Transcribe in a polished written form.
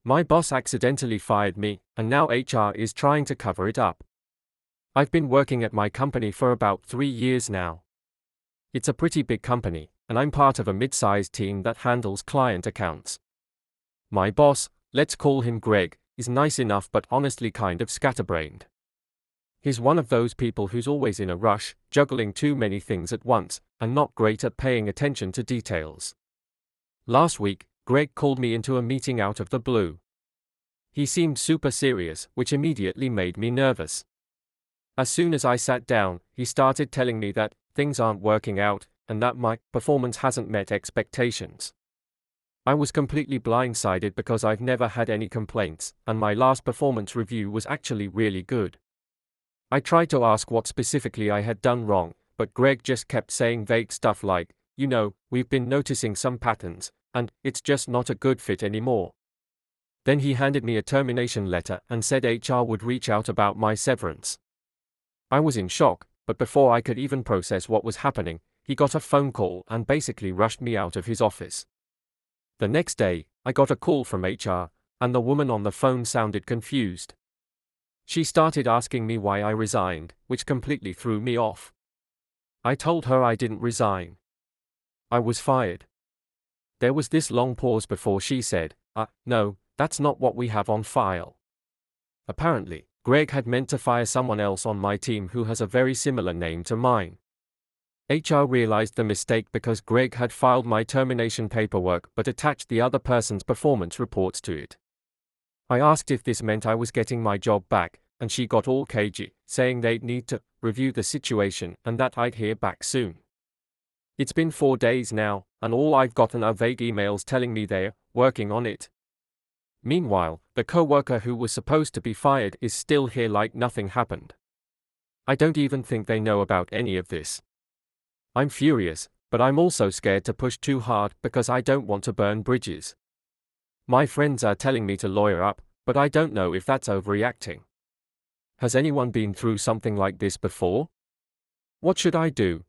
My boss accidentally fired me, and now HR is trying to cover it up. I've been working at my company for about 3 years now. It's a pretty big company, and I'm part of a mid-sized team that handles client accounts. My boss, let's call him Greg, is nice enough but honestly kind of scatterbrained. He's one of those people who's always in a rush, juggling too many things at once, and not great at paying attention to details. Last week, Greg called me into a meeting out of the blue. He seemed super serious, which immediately made me nervous. As soon as I sat down, he started telling me that things aren't working out, and that my performance hasn't met expectations. I was completely blindsided because I've never had any complaints, and my last performance review was actually really good. I tried to ask what specifically I had done wrong, but Greg just kept saying vague stuff like, we've been noticing some patterns, and it's just not a good fit anymore. Then he handed me a termination letter and said HR would reach out about my severance. I was in shock, but before I could even process what was happening, he got a phone call and basically rushed me out of his office. The next day, I got a call from HR, and the woman on the phone sounded confused. She started asking me why I resigned, which completely threw me off. I told her I didn't resign. I was fired. There was this long pause before she said, no, that's not what we have on file. Apparently, Greg had meant to fire someone else on my team who has a very similar name to mine. HR realized the mistake because Greg had filed my termination paperwork but attached the other person's performance reports to it. I asked if this meant I was getting my job back, and she got all cagey, saying they'd need to review the situation and that I'd hear back soon. It's been 4 days now, and all I've gotten are vague emails telling me they're working on it. Meanwhile, the co-worker who was supposed to be fired is still here like nothing happened. I don't even think they know about any of this. I'm furious, but I'm also scared to push too hard because I don't want to burn bridges. My friends are telling me to lawyer up, but I don't know if that's overreacting. Has anyone been through something like this before? What should I do?